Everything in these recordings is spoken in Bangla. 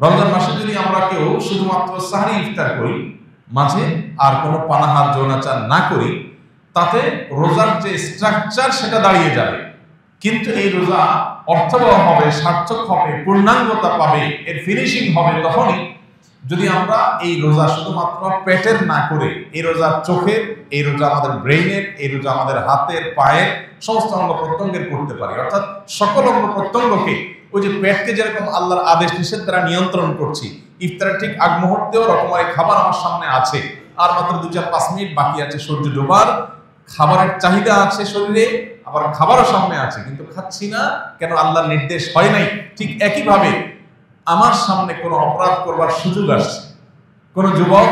রমজান মাসে যদি আমরা কেউ শুধুমাত্র সাহরি ইফতার করি, মাঝে আর কোনো পানাহার যৌনাচার না করি, তাতে রোজার যে স্ট্রাকচার সেটা দাঁড়িয়ে যাবে। কিন্তু এই রোজা অর্থবহ হবে, সার্থক হবে, পূর্ণাঙ্গতা পাবে, এর ফিনিশিং হবে তখনই যদি আমরা এই রোজা শুধুমাত্র পেটের না করে এই রোজা চোখের, এই রোজা আমাদের ব্রেইনের, এই রোজা আমাদের হাতের, পায়ের সমস্ত অঙ্গ প্রত্যঙ্গের করতে পারি। অর্থাৎ সকল অঙ্গ প্রত্যঙ্গকে, ওই যে পেটকে যেরকম আল্লাহর আদেশ নিষেধ দ্বারা নিয়ন্ত্রণ করছি, ইফতারের ঠিক আগ মুহূর্তেও রকমারি খাবার আমার সামনে আছে, আর মাত্র 2-4-5 মিনিট বাকি আছে সূর্য ডোবার, খাবারের চাহিদা আছে শরীরে, আবার খাবারও সামনে আছে, কিন্তু খাচ্ছি না কেন? আল্লাহর নির্দেশ হয় নাই। ঠিক একইভাবে আমার সামনে কোনো অপরাধ করবার সুযোগ আসছে, কোনো যুবক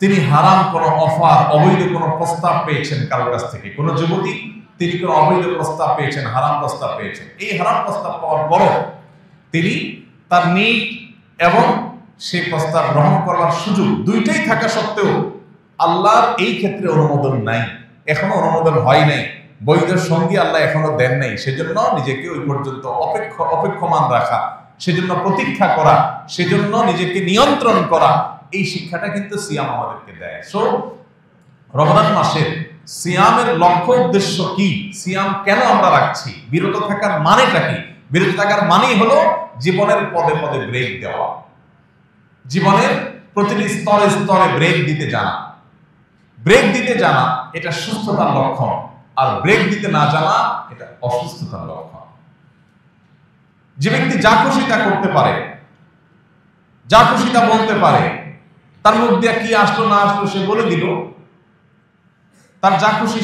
তিনি হারাম কোনো অফার, অবৈধ কোনো প্রস্তাব পেয়েছেন কারোর কাছ থেকে, কোনো যুবতী তিনি কোনো অবৈধ প্রস্তাব পেয়েছেন, হারাম প্রস্তাব পেয়েছেন। এই হারাম প্রস্তাব পাওয়ার পরও তিনি তার নিড এবং সেই প্রস্তাব গ্রহণ করার সুযোগ দুইটাই থাকা সত্ত্বেও আল্লাহর এই ক্ষেত্রে অনুমোদন নাই, এখনো অনুমোদন হয় নাই, বৈধ সঙ্গী আল্লাহ এখনো দেন নাই। সেজন্য নিজেকে ওই পর্যন্ত অপেক্ষমান রাখা, সেজন্য প্রতীক্ষা করা, সেজন্য নিজেকে নিয়ন্ত্রণ করা, এই শিক্ষাটা কিন্তু সিয়াম আমাদেরকে দেয়। সো রমজান মাসের সিয়ামের লক্ষ্য উদ্দেশ্য কি? সিয়াম কেন আমরা রাখছি? বিরত থাকার মানেটা কি? বিরত থাকার মানেই হলো জীবনের পদে পদে ব্রেক দেওয়া, জীবনের প্রতিটি স্তরে স্তরে ব্রেক দিতে জানা। ব্রেক দিতে জানা এটা সুস্থতার লক্ষণ, আর ব্রেক দিতে না জানা এটা অসুস্থতার লক্ষণ। যে ব্যক্তি যা খুশি তা করতে পারে, যা খুশি তা বলতে পারে, তার মুখ দিয়ে কি আসলো না আসলো সে বলে দিল, তার যা খুশি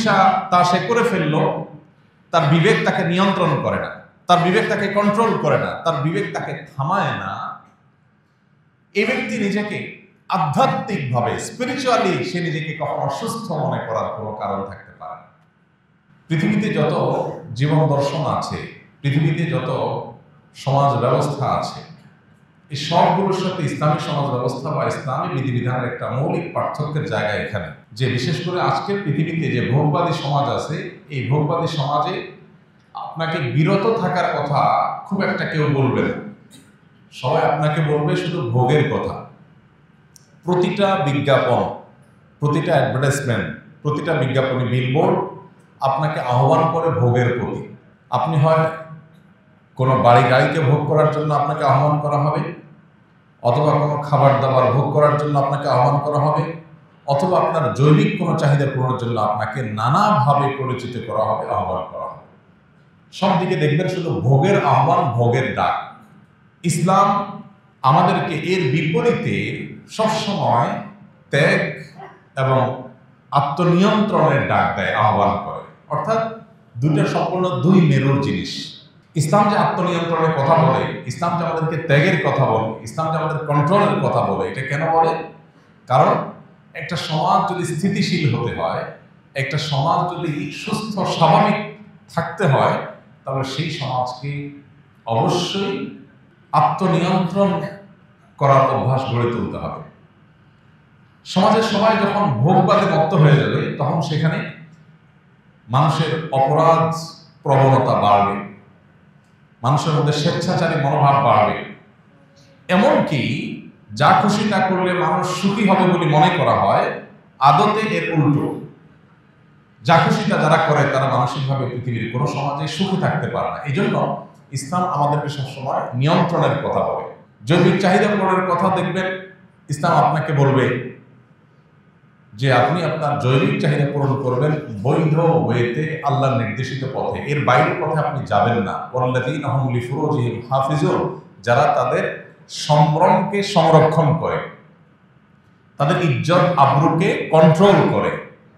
তা সে করে ফেললো, তার বিবেক তাকে নিয়ন্ত্রণ করে না, তার বিবেক তাকে কন্ট্রোল করে না, তার বিবেক তাকে থামায় না, এই ব্যক্তি নিজেকে আধ্যাত্মিকভাবে, স্পিরিচুয়ালি সে নিজেকে কখনো সুস্থ মনে করার কোনো কারণ থাকতে পারে না। পৃথিবীতে যত জীবন দর্শন আছে, পৃথিবীতে যত সমাজ ব্যবস্থা আছে, এই সবগুলোর সাথে ইসলামী সমাজ ব্যবস্থা বা ইসলামী বিধিবিধানের একটা মৌলিক পার্থক্যের জায়গা এখানে, যে বিশেষ করে আজকের পৃথিবীতে যে ভোগবাদী সমাজ আছে, এই ভোগবাদী সমাজে আপনাকে বিরত থাকার কথা খুব একটা কেউ বলবে না, সবাই আপনাকে বলবে শুধু ভোগের কথা। প্রতিটা বিজ্ঞাপন, প্রতিটা অ্যাডভার্টাইজমেন্ট, প্রতিটা বিজ্ঞাপনী বিলবোর্ড আপনাকে আহ্বান করে ভোগের প্রতি। আপনি হয় কোনো বাড়ি গাড়িকে ভোগ করার জন্য আপনাকে আহ্বান করা হবে, অথবা কোনো খাবার দাবার ভোগ করার জন্য আপনাকে আহ্বান করা হবে, অথবা আপনার জৈবিক কোনো চাহিদা পূরণের জন্য আপনাকে নানাভাবে পরিচিত করা হবে, আহ্বান করা হবে। সব দিকে দেখবেন শুধু ভোগের আহ্বান, ভোগের ডাক। ইসলাম আমাদেরকে এর বিপরীতে সবসময় ত্যাগ এবং আত্মনিয়ন্ত্রণের ডাক দেয়, আহ্বান করে। অর্থাৎ দুইটা সম্পূর্ণ দুই মেরুর জিনিস। ইসলাম যে আত্মনিয়ন্ত্রণের কথা বলে, ইসলাম যে আমাদেরকে ত্যাগের কথা বলে, ইসলাম যে আমাদের কন্ট্রোলের কথা বলে, এটা কেন বলে? কারণ একটা সমাজ যদি স্থিতিশীল হতে হয়, একটা সমাজ যদি সুস্থ স্বাভাবিক থাকতে হয়, তাহলে সেই সমাজকে অবশ্যই আত্মনিয়ন্ত্রণ করার অভ্যাস গড়ে তুলতে হবে। সমাজের সবাই যখন ভোগবাদে মত্ত হয়ে যাবে, তখন সেখানে মানুষের অপরাধ প্রবণতা বাড়বে, মানুষের মধ্যে স্বেচ্ছাচারী মনোভাব বাড়বে, এমনকি যা খুশি তা করলে মানুষ সুখী হবে বলে মনে করা হয়, আদতে এর উল্টো। যা খুশি তা যারা করে তারা মানসিকভাবে পৃথিবীর কোনো সমাজে সুখী থাকতে পারে না। এই জন্য ইসলাম আমাদেরকে সবসময় নিয়ন্ত্রণের কথা বলে। জৈবিক চাহিদা পূরণের কথা দেখবেন, ইসলাম আপনাকে বলবে যে আপনি আপনার জৈবিক চাহিদা পূরণ করবেন বৈধ ওয়েতে, আল্লাহর নির্দেশিত পথে, এর বাইরের পথে আপনি যাবেন না। ওয়াল্লাযীনা হুম লিফুরুজিহিম হাফিজুন, যারা তাদের সম্ভ্রমকে সংরক্ষণ করে, তাদের ইজ্জত আবরুকে কন্ট্রোল করে,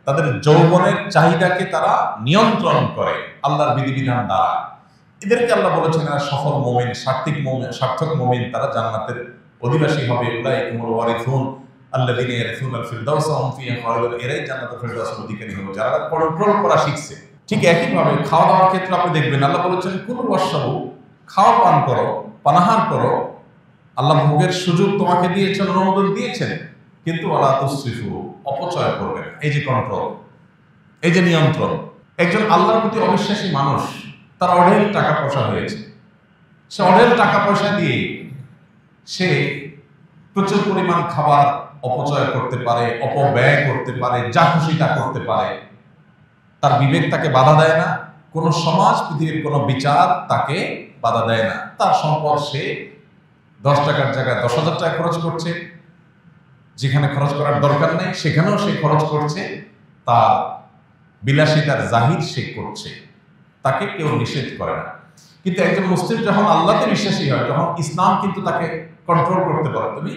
তাদের যৌবনের চাহিদাকে তারা নিয়ন্ত্রণ করে আল্লাহর বিধিবিধান দ্বারা। এদেরকে আল্লাহ বলেছেন এরা সফল মুমিন, সার্থক মুমিন, তারা জান্নাতের অধিবাসী হবে। উলাইকুমুল ওয়ারিসুন আল্লাযীনা ইয়ারিসুনাল ফিরদাউস ওয়া হুম ফিহা খালিদুন, এরাই জান্নাতুল ফিরদাউসের অধিকারী হবে যারা কন্ট্রোল করা শিখছে। ঠিক একইভাবে খাওয়া দাওয়ার ক্ষেত্রে আপনি দেখবেন আল্লাহ বলেছেন কুলু ওয়াশরাবু, খাও পান করো, পানাহার করো। আল্লাহ ভোগের সুযোগ তোমাকে দিয়েছেন, অনুমোদন দিয়েছেন, কিন্তু ওয়ালা তুসরিফু, অপচয় করবে না। এই যে কন্ট্রোল, এই যে নিয়ন্ত্রণ। একজন আল্লাহর প্রতি অবিশ্বাসী মানুষ, তার অঢেল টাকা পয়সা হয়েছে, সে অঢেল টাকা পয়সা দিয়ে সে প্রচুর পরিমাণ খাবার অপচয় করতে পারে, অপব্যয় করতে পারে, যা খুশি তা করতে পারে, তার বিবেক তাকে বাধা দেয় না, কোন সমাজ, পৃথিবীর কোন বিচার তাকে বাধা দেয় না। তার সম্পদ সে 10 টাকার জায়গায় 10,000 টাকা খরচ করছে, যেখানে খরচ করার দরকার নেই সেখানেও সে খরচ করছে, তার বিলাসিতার জাহির সে করছে, তাকে কেউ নিষেধ করে না। কিন্তু একজন মুসলিম যখন আল্লাহতে বিশ্বাসী হয়, তখন ইসলাম কিন্তু তাকে কন্ট্রোল করতে পারে। তুমি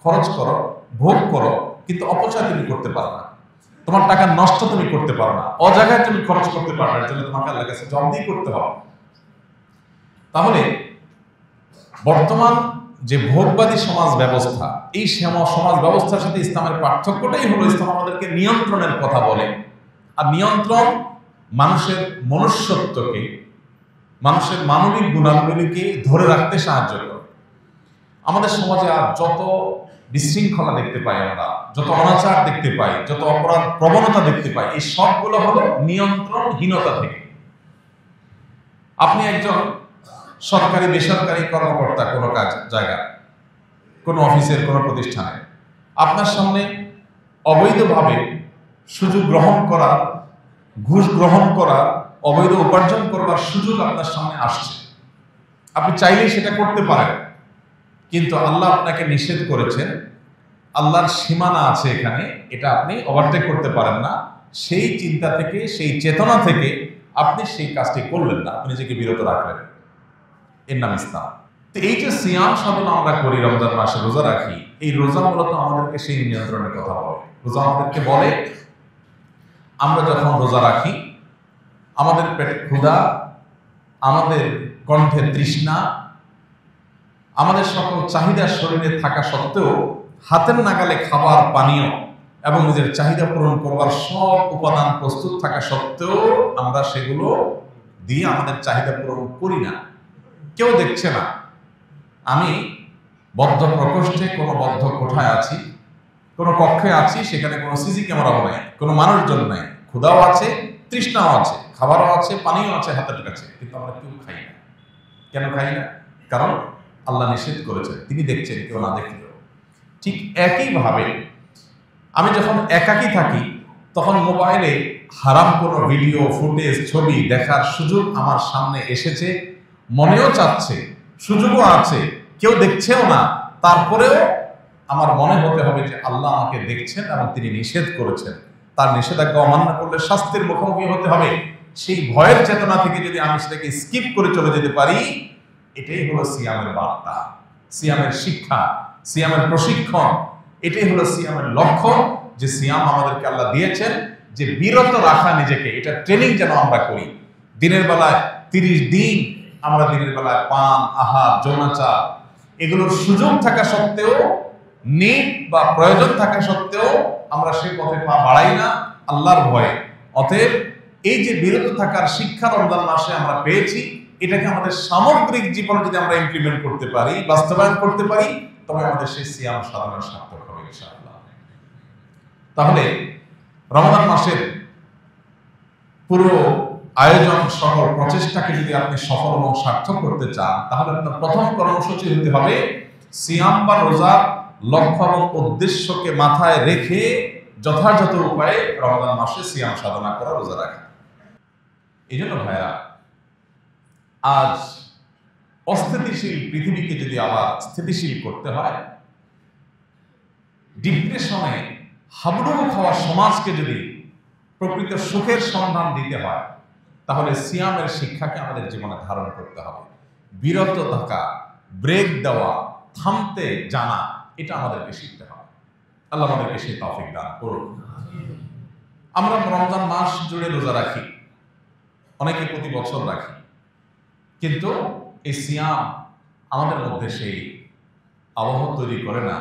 খরচ করো, ভোগ করো, কিন্তু অপচয় তুমি করতে পারো না, তোমার টাকা নষ্ট তুমি করতে পারো না, অজায়গায় তুমি খরচ করতে পারো না, এর জন্য তোমাকে আল্লাহর কাছে জবাবদিহি করতে হবে। তাহলে বর্তমান যে ভোগবাদী সমাজ ব্যবস্থা, এই সমাজ ব্যবস্থার সাথে ইসলামের পার্থক্যটাই হলো, ইসলাম আমাদেরকে নিয়ন্ত্রণের কথা বলে। আর নিয়ন্ত্রণ মানুষের মনুষ্যত্বকে, মানুষের মানবিক গুণাবলীকে ধরে রাখতে সাহায্য করে। আমাদের সমাজে আর যত বিশৃঙ্খলা দেখতে পাই আমরা, যত অনাচার দেখতে পাই, যত অপরাধ প্রবণতা দেখতে পাই, এই সবগুলো হলো নিয়ন্ত্রণহীনতা থেকে। আপনি একজন সরকারি বেসরকারি কর্মকর্তা, কোনো জায়গা, কোনো অফিসের কোনো প্রতিষ্ঠানে, আপনার সামনে অবৈধভাবে সুযোগ গ্রহণ করা, ঘুষ গ্রহণ করা, অবৈধ উপার্জন করবার সুযোগ আপনার সামনে আসছে। আপনি চাইলেই সেটা করতে পারেন, কিন্তু আল্লাহ আপনাকে নিষেধ করেছেন, আল্লাহর সীমানা আছে এখানে, এটা আপনি ওভারটেক করতে পারেন না। সেই চিন্তা থেকে, সেই চেতনা থেকে আপনি সেই কাজটি করলেন না, আপনি নিজেকে বিরত রাখলেন। এর নাম ইসলাম। তো এই যে সিয়াম সাধনা আমরা করি, রমজান মাসে রোজা রাখি, এই রোজা মূলত আমাদেরকে সেই নিয়ন্ত্রণের কথা বলে। রোজা আমাদেরকে বলে, আমরা যখন রোজা রাখি, আমাদের পেটে ক্ষুধা, আমাদের কণ্ঠে তৃষ্ণা, আমাদের সকল চাহিদা শরীরে থাকা সত্ত্বেও, হাতের নাগালে খাবার, পানীয় এবং নিজের চাহিদা পূরণ করবার সব উপাদান প্রস্তুত থাকা সত্ত্বেও আমরা সেগুলো দিয়ে আমাদের চাহিদা পূরণ করি না। কেউ দেখছে না, আমি বদ্ধ প্রকোষ্ঠে, কোনো বদ্ধ কোঠায় আছি, কোনো কক্ষে আছি, সেখানে কোনো সিসি ক্যামেরাও নাই, কোনো মানুষজন নাই, ক্ষুধাও আছে, তৃষ্ণাও আছে, খাবারও আছে, পানিও আছে হাতের কাছে, কিন্তু আমরা কেউ খাই না। কেন খাই না? কারণ আল্লাহ নিষেধ করেছেন, তিনি দেখছেন, কেউ না দেখলেও। ঠিক একইভাবে আমি যখন একাকী থাকি, তখন মোবাইলে হারাম কোনো ভিডিও, ফুটেজ, ছবি দেখার সুযোগ আমার সামনে এসেছে, মনেও চাচ্ছে, সুযোগও আছে, কেউ দেখছেও না, তারপরেও আমার মনে হতে হবে যে আল্লাহ আমাকে দেখছেন এবং তিনি নিষেধ করেছেন, তার নিষেধাজ্ঞা অমান্য করলে শাস্তির মুখোমুখি হতে হবে। সেই ভয়ের চেতনা থেকে যদি আমি সেটাকে স্কিপ করে চলে যেতে পারি, এটাই হলো সিয়ামের বার্তা, সিয়ামের শিক্ষা, সিয়ামের প্রশিক্ষণ। এটাই হলো সিয়ামের লক্ষ্য, যে সিয়াম আমাদেরকে আল্লাহ দিয়েছেন যে বিরত রাখা নিজেকে, এটা ট্রেনিং যেন আমরা করি। দিনের বেলায় 30 দিন আমরা দিনের বেলায় পান, আহার, যৌনাচার এগুলোর সুযোগ থাকা সত্ত্বেও, নিড বা প্রয়োজন থাকা সত্ত্বেও আমরা সে পথে পা বাড়াই না আল্লাহর ভয়ে। অতএব এই যে বিরত থাকার শিক্ষা রমজান মাসে আমরা পেয়েছি, এটাকে আমাদের সামগ্রিক জীবনে যদি আমরা ইমপ্লিমেন্ট করতে পারি, বাস্তবায়ন করতে পারি, তবে আমাদের সেই সিয়াম সাধনা সার্থক হবে ইনশাআল্লাহ। তাহলে রমজান মাসের পুরো আয়োজন, সকল প্রচেষ্টাকে যদি আপনি সফল এবং সার্থক করতে চান, তাহলে আপনার প্রথম কর্মসূচি হতে হবে সিয়াম বা রোজার লক্ষ্য এবং উদ্দেশ্যকে মাথায় রেখে যথাযথ উপায়ে রমজান মাসে সিয়াম সাধনা করা, রোজা রাখা। এই জন্য ভাইরা, আজ অস্থিতিশীল পৃথিবীকে যদি আবার স্থিতিশীল করতে হয়, ডিপ্রেশনে হাবুডুবু খাওয়া সমাজকে যদি প্রকৃত সুখের সন্ধান দিতে হয়, তাহলে সিয়ামের শিক্ষাকে আমাদের জীবনে ধারণ করতে হবে। বিরত থাকা, ব্রেক দেওয়া, থামতে জানা, এটা আমাদেরকে শিখতে হবে। আল্লাহ আমাদেরকে সেই তৌফিক দান করুন। আমরা রমজান মাস জুড়ে রোজা রাখি, অনেকে প্রতি বছর রাখি, কিন্তু এই সিয়াম আমাদের মধ্যে সেই আবহাওয়া তৈরি করে না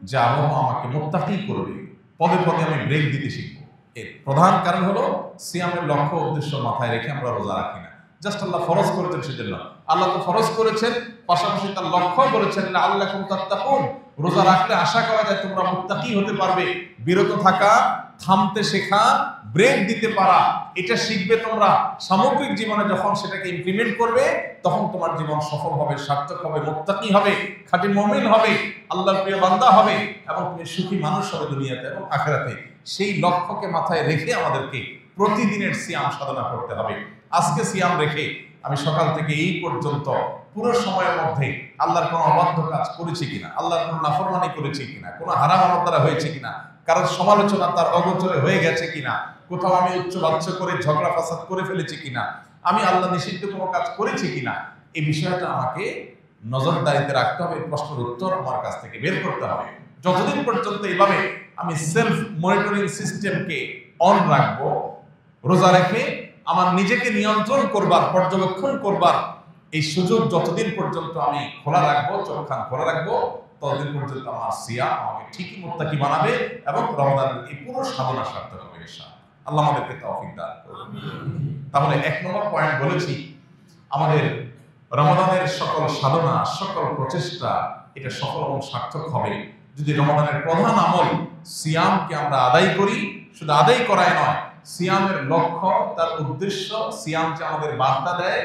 যে আবহাওয়া আমাকে মুত্তাকি করবে, পদে পদে আমি ব্রেক দিতে শিখবো। এর প্রধান কারণ হলো সিয়ামের লক্ষ্য উদ্দেশ্য মাথায় রেখে আমরা রোজা রাখি না। জাস্ট আল্লাহ ফরজ করেছেন সেজন্য, আল্লাহ তো ফরজ করেছেন, পাশাপাশি তার লক্ষ্য বলেছেন লাআল্লাকুম তাত্তাকুন, রোজা রাখলে আশা করা যায় তোমরা মুত্তাকি হতে পারবে। বিরত থাকা, থামতে শেখা, ব্রেক দিতে পারা, এটা শিখবে তোমরা। সামগ্রিক জীবনে যখন সেটাকে ইমপ্লিমেন্ট করবে তখন তোমার জীবন সফল হবে, সার্থক হবে, মুত্তাকি হবে, খাঁটি মুমিন হবে, আল্লাহর প্রিয় বান্দা হবে এবং তুমি সুখী মানুষ হবে দুনিয়াতে এবং আখিরাতে। সেই লক্ষ্যকে মাথায় রেখে আমাদেরকে প্রতিদিনের সিয়াম সাধনা করতে হবে। আজকে সিয়াম রেখে আমি সকাল থেকে এই পর্যন্ত পুরো সময়ের মধ্যে আল্লাহর কোনো অবাধ্য কাজ করেছি কিনা, আল্লাহর কোনো নাফরমানি করেছি কিনা, কোনো হারাম আমার দ্বারা হয়েছে কিনা, কারোর সমালোচনা তার অগোচরে হয়ে গেছে কিনা, কোথাও আমি উচ্চ বাচ্চ করে ঝগড়া ফাসাদ করে ফেলেছি কিনা, আমি আল্লাহ নিষিদ্ধ কোনো কাজ করেছি কিনা, এই বিষয়টা আমাকে নজরদারিতে রাখতে হবে। প্রশ্নের উত্তর আমার কাছ থেকে বের করতে হবে। যতদিন পর্যন্ত এইভাবে আমি সেলফ মনিটরিং সিস্টেমকে অন রাখবো, রোজা রেখে আমার নিজেকে নিয়ন্ত্রণ করবার, পর্যবেক্ষণ করবার এই সুযোগ যতদিন পর্যন্ত আমি খোলা রাখবো, চোখ কান খোলা রাখবো, ততদিন পর্যন্ত আমার সিয়াম আমাকে ঠিকই মুত্তাকি বানাবে এবং রমজানের এই পুরো সাধনা সার্থক হবে ইনশাআল্লাহ। আল্লাহ আমাদেরকে তৌফিক দান করুন। তাহলে 1 নম্বর পয়েন্ট বলেছি, আমাদের রমজানের সকল সাধনা, সকল প্রচেষ্টা এটা সফল এবং সার্থক হবে যদি রমজানের প্রধান আমল সিয়ামকে আমরা আদায় করি। শুধু আদায় করাই নয়, সিয়ামের লক্ষ্য, তার উদ্দেশ্য, সিয়াম যে আমাদের বার্তা দেয়,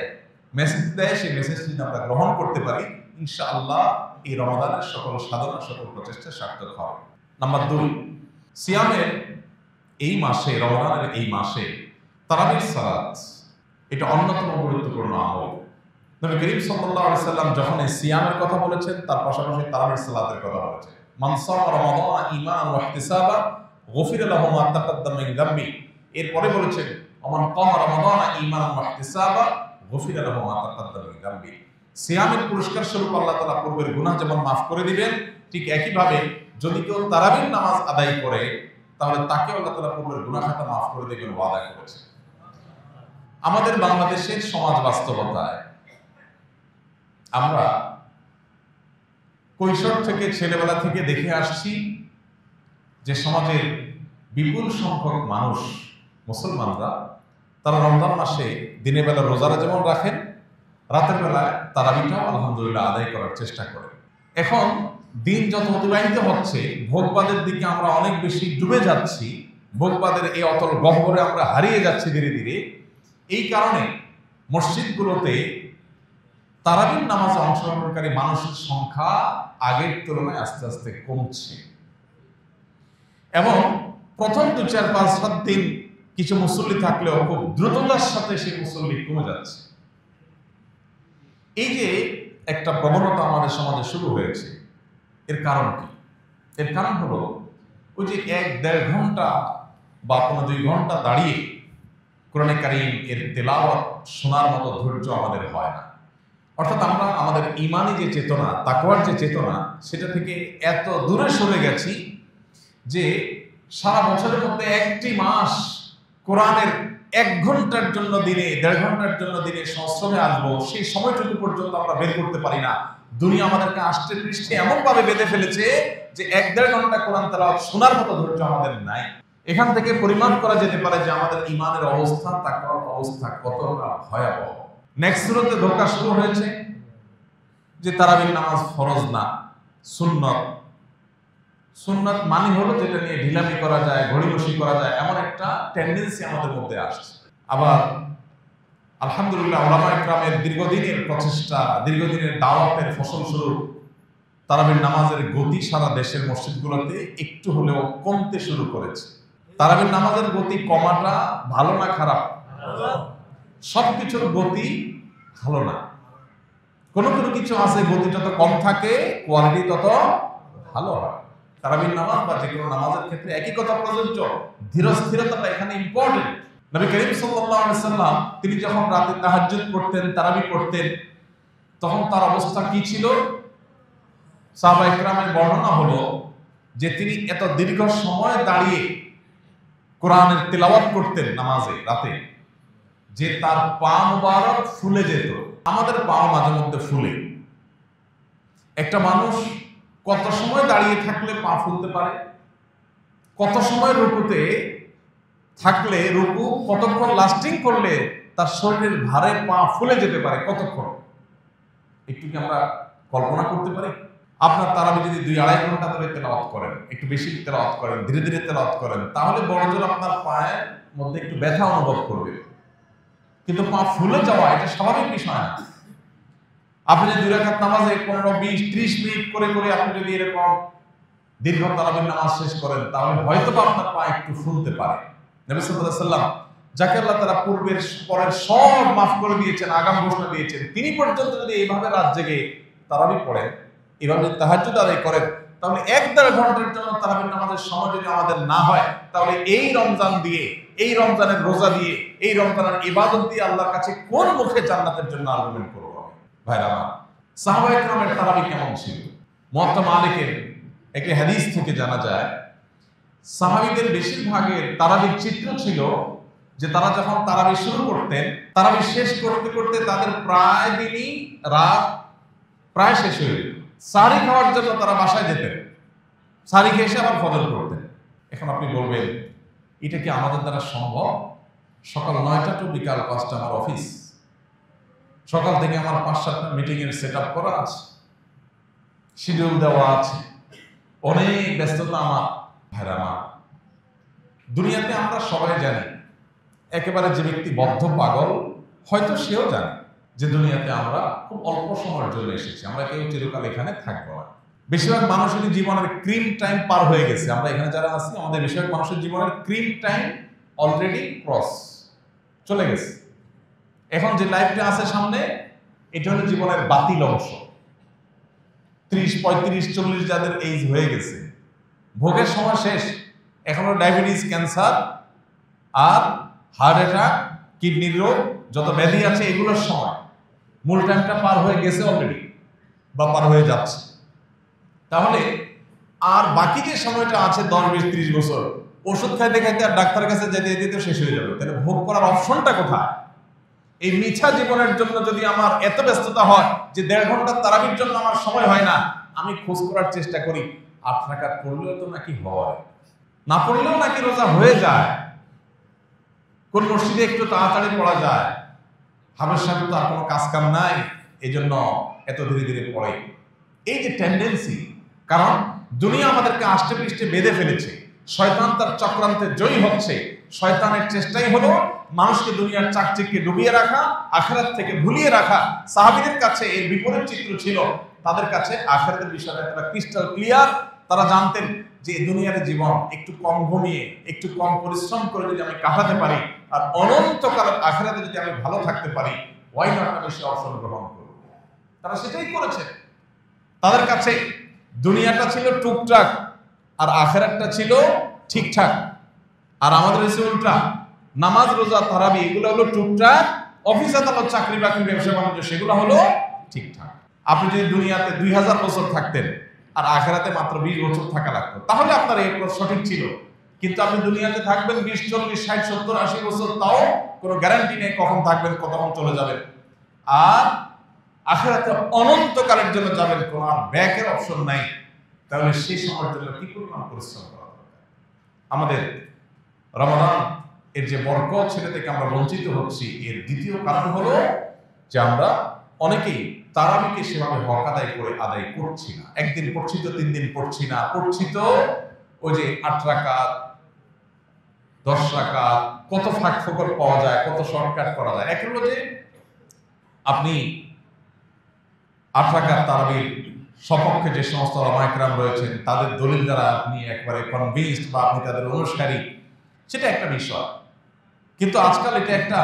মেসেজ দেয়, সেই মেসেজ যদি আমরা গ্রহণ করতে পারি ইনশাআল্লাহ এই রমজানের সকল সাধনা, সকল প্রচেষ্টা সার্থক হবে। নাম্বার 2, সিয়ামের এই মাসে, রমজানের এই মাসে তারাবির সালাত এটা অন্যতম গুরুত্বপূর্ণ আমল। নবী করিম সাল্লাল্লাহু আলাইহি সাল্লাম যখন এই সিয়ামের কথা বলেছেন তার পাশাপাশি তারাবির সালাতের কথা বলেছেন। মান সামা রমাদানা ঈমানান ওয়া ইহতিসাবা গুফিরা লাহু মা তাকাদ্দামা মিন যামবি। এরপরে বলেছেন ওমান কামা রমাদানা ঈমানান ওয়া ইহতিসাবা গুফিরা লাহু মা তাকাদ্দামা মিন যামবি। সিয়ামের পুরস্কার স্বরূপ আল্লাহ তাআলা পূর্বের গুনাহ যেমন মাফ করে দিবেন, ঠিক একইভাবে যদি কেউ তারাবির নামাজ আদায় করে তাহলে তাকে আল্লাহ তাআলা পূর্বের গুনাহ খাতা মাফ করে দিবেন ওয়াদা করেছেন। আমাদের বাংলাদেশের সমাজ বাস্তবতায় আমরা কৈশোর থেকে, ছেলেবেলা থেকে দেখে আসছি যে সমাজের বিপুল সংখ্যক মানুষ, মুসলমানরা, তারা রমজান মাসে দিনের বেলা রোজারা যেমন রাখেন, রাতের বেলায় তারাবিটাও আলহামদুলিল্লাহ আদায় করার চেষ্টা করেন। এখন দিন যত অতিবাহিত হচ্ছে, ভোগবাদের দিকে আমরা অনেক বেশি ডুবে যাচ্ছি, ভোগবাদের এই অতল গহ্বরে আমরা হারিয়ে যাচ্ছি ধীরে ধীরে। এই কারণে মসজিদগুলোতে তারাবির নামাজে অংশগ্রহণকারী মানুষের সংখ্যা আগের তুলনায় আস্তে আস্তে কমছে এবং প্রথম 2, 4, 5, 7 দিন কিছু মুসল্লি থাকলেও খুব দ্রুততার সাথে সেই মুসল্লি কমে যাচ্ছে। এই যে একটা প্রবণতা আমাদের সমাজে শুরু হয়েছে, এর কারণ কি? এর কারণ হলো ওই যে 1-1.5 ঘন্টা বা 2 ঘন্টা দাঁড়িয়ে কোরআনে কারীম এর তেলাওয়াত শোনার মতো ধৈর্য আমাদের হয় না। অর্থাৎ আমরা আমাদের ঈমানি যে চেতনা, তাকওয়ার যে চেতনা, সেটা থেকে এত দূরে সরে গেছি যে সারা বছরের মধ্যে একটি মাস কোরআনের 1 ঘন্টার জন্য দিনে, 1.5 ঘন্টার জন্য দিনে সংশ্রমে আসবো, সেই সময়টুকু পর্যন্ত আমরা বের করতে পারি না। দুনিয়া আমাদেরকে আষ্টে পৃষ্ঠে এমন ভাবে বেঁধে ফেলেছে যে 1-1.5 ঘন্টা কোরআন তেলাওয়াত শোনার মতো ধৈর্য আমাদের নাই। এখান থেকে পরিমাপ করা যেতে পারে যে আমাদের ঈমানের অবস্থা, তাকওয়ার অবস্থা কতটা ভয়াবহ। নেক্সট সূরাতে ধোঁকা শুরু হয়েছে যে তারাবির নামাজ ফরজ না, সুন্নত। সুন্নাত মানে হলো যেটা নিয়ে ঢিলামি করা যায়, ঘড়িবসি করা যায়, এমন একটা টেন্ডেন্সি আমাদের মধ্যে আসছে। আবার আলহামদুলিল্লাহ উলামায়ে কেরামের দীর্ঘদিনের প্রচেষ্টা, দীর্ঘদিনের দাওয়াতের ফসল স্বরূপ তারাবির নামাজের গতি সারা দেশের মসজিদগুলোতে একটু হলেও কমতে শুরু করেছে। তারাবির নামাজের গতি কমাটা ভালো না খারাপ? সবকিছুর গতি ভালো না। কোনো কোনো কিছু আছে গতিটা তো কম থাকে, কোয়ালিটি তত ভালো হয়। তারাবির নামাজ বা যে কোনো নামাজের ক্ষেত্রে একই কথা প্রযোজ্য, ধীরস্থিরতাটা এখানে ইম্পর্টেন্ট। নবী করিম সাল্লাল্লাহু আলাইহি সাল্লাম তিনি যখন রাতে তাহাজ্জুদ পড়তেন, তারাবি পড়তেন, তখন তার অবস্থা কি ছিল? সাহাবায়ে কেরামের বর্ণনা হলো যে তিনি এত দীর্ঘ সময় দাঁড়িয়ে কোরআনের তেলাওয়াত করতেন নামাজে রাতে, যে তার পা মুবারক ফুলে যেত। আমাদের পা মাঝে মধ্যে ফুলে। একটা মানুষ কত সময় দাঁড়িয়ে থাকলে পা ফুলতে পারে? কত সময় রুকুতে থাকলে, রুকু কতক্ষণ লাস্টিং করলে তার শরীরের ভারে পা ফুলে যেতে পারে? কতক্ষণ? একটু কি আমরা কল্পনা করতে পারি? আপনার তারাবি যদি 2-2.5 ঘন্টা ধরে তেলাওয়াত করেন, একটু বেশি তেলাওয়াত করেন, ধীরে ধীরে তেলাওয়াত করেন, তাহলে বড়জোর আপনার পায়ের মধ্যে একটু ব্যথা অনুভব করবে, কিন্তু পা ফুলে যাওয়া এটা স্বাভাবিক বিষয় না। আপনি যদি 2 রাকাত নামাজে 15, 20, 30 মিনিট করে করে আপনি যদি এরকম দীর্ঘ তারাবির নামাজ শেষ করেন, তাহলে হয়তো বা আপনার পা একটু ফুলতে পারে। নবী সাল্লাল্লাহু আলাইহি সাল্লাম, যাকে আল্লাহ তাআলা পূর্বের পরের সব মাফ করে দিয়েছেন, আগাম ঘোষণা দিয়েছেন, তিনি পর্যন্ত যদি এইভাবে রাত জেগে তারাবি পড়েন, এভাবে তাহাজ্জুদ আদায় করেন, তাহলে 1-1.5 ঘন্টার জন্য তারাবির নামাজের সময় যদি আমাদের না হয়, তাহলে এই রমজান দিয়ে, এই রমজানের রোজা দিয়ে, এই রমজানের ইবাদত দিয়ে আল্লাহর কাছে কোন মুখে জান্নাতের জন্য আর্গুমেন্ট করব? ভাইরা আমার, সাহাবায়ে কেরামের তারাবি কেমন ছিল? মুয়াত্তা মালিকের একটি হাদিস থেকে জানা যায়, সাহাবীদের বেশিরভাগের তারাবির চিত্র ছিল যে তারা যখন তারাবি শুরু করতেন, তারাবি শেষ করতে করতে তাদের প্রায় দিনই রাত প্রায় শেষ হয়ে যেত। সাহরি খাওয়ার জন্য তারা বাসায় যেতেন, সাহরি খেয়ে এসে আবার ফজর করতেন। এখন আপনি বলবেন, এটা কি আমাদের দ্বারা সম্ভব? সকাল 9টা টু বিকাল 5টা আমার অফিস, সকাল থেকে আমার 5-7টা মিটিং এর সেট আপ করা আছে, শিডিউল দেওয়া আছে, অনেক ব্যস্ততা আমার। ভাইরা আমার, দুনিয়াতে আমরা সবাই জানি, একেবারে যে ব্যক্তি বদ্ধ পাগল হয়তো সেও জানে যে দুনিয়াতে আমরা খুব অল্প সময়ের জন্য এসেছি, আমরা কেউ চিরকাল এখানে থাকবো না। বেশিরভাগ মানুষেরই জীবনের ক্রিম টাইম পার হয়ে গেছে। আমরা এখানে যারা আছি, আমাদের বেশিরভাগ মানুষের জীবনের ক্রিম টাইম অলরেডি ক্রস চলে গেছে। এখন যে লাইফটা আছে সামনে, এটা হলো জীবনের বাতিল অংশ। 30, 35, 40 যাদের এইজ হয়ে গেছে, ভোগের সময় শেষ। এখনো ডায়াবেটিস, ক্যান্সার আর হার্ট অ্যাটাক, কিডনির রোগ, যত ব্যাধি আছে এগুলোর সময়। মূল টাইমটা পার হয়ে গেছে অলরেডি, বা পার হয়ে যাচ্ছে। তাহলে আর বাকি যে সময়টা আছে 10, 20, 30 বছর, ওষুধ খাইতে খাইতে আর ডাক্তারের কাছে যেতে যেতে শেষ হয়ে যাবে। তাহলে ভোগ করার অপশনটা কোথায়? এই মিছা জীবনের জন্য যদি আমার এত ব্যস্ততা হয় যে 1.5 ঘন্টা তারাবির জন্য আমার সময় হয় না, আমি খোঁজ করার চেষ্টা করি 8 রাকাত পড়লেও তো নাকি হয়, না পড়লেও নাকি রোজা হয়ে যায়, কোন মসজিদে একটু তাড়াতাড়ি পড়া যায়, হাবের সাহেব তো আর কোনো কাজ কাম নাই, এই জন্য এত ধীরে ধীরে পড়ে। এই যে টেন্ডেন্সি, কারণ দুনিয়া আমাদেরকে আষ্টে পৃষ্ঠে বেঁধে ফেলেছে, শয়তান তার চক্রান্তে জয়ী হচ্ছে। শয়তানের চেষ্টাই হলো মানুষকে দুনিয়ার চাকচিক্যে ডুবিয়ে রাখা, আখিরাত থেকে ভুলিয়ে রাখা। সাহাবীদের কাছে এর বিপরীত চিত্র ছিল, তাদের কাছে আখিরাতের বিষয়টা তারা ক্রিস্টাল ক্লিয়ার। তারা জানতেন যে দুনিয়ার জীবন একটু কম ঘুমিয়ে, একটু কম পরিশ্রম করে যদি আমি কাটাতে পারি, আর অনন্তকাল আখিরাতে যদি আমি ভালো থাকতে পারি, ওয়াই নট আমি সে অপশন গ্রহণ করব। তারা সেটাই করেছে। তাদের কাছে দুনিয়াটা ছিল টুকটাক, আর আখিরাতটা ছিল ঠিকঠাক। আর আমাদের এসে উল্টা, নামাজ, রোজা, তারাবি এগুলো হলো টুকটাক, অফিস আদালত, চাকরি বাকরি, ব্যবসা বাণিজ্য সেগুলো হলো ঠিকঠাক। আপনি যদি দুনিয়াতে 2000 বছর থাকতেন আর আখিরাতে মাত্র 20 বছর থাকা লাগতো, তাহলে আপনার এই সঠিক ছিল। কিন্তু আপনি দুনিয়াতে থাকবেন 20, 40, 60, 70, 80 বছর, তাও কোনো গ্যারান্টি নেই কখন থাকবেন, কতক্ষণ চলে যাবেন। আর আখিরাতে অনন্তকালের জন্য যাবেন, কোনো আর ব্যাকের অপশন নাই। তাহলে সেই সময়ের জন্য কি পরিমাণ পরিশ্রম করা দরকার। আমাদের রমাদান এর যে বরকত, সেটা থেকে আমরা বঞ্চিত হচ্ছি। এর দ্বিতীয় কারণ হলো যে আমরা অনেকেই তারাবিকে সেভাবে হক আদায় করছি না। একদিন পড়ছি তো 3 দিন পড়ছি না, পড়ছি তো ওই যে 8 রাকাত, 10 রাকাত, কত ফাঁক ফোকর পাওয়া যায়, কত শর্টকাট করা যায়। এক হলো যে আপনি 8 রাকাত তারাবির সপক্ষে যে সমস্ত ওলামায়ে কেরাম রয়েছেন, তাদের দলিল দ্বারা আপনি একবারে কনভিন্সড বা আপনি তাদের অনুসারী, সেটা একটা বিষয়। কিন্তু আজকাল এটা একটা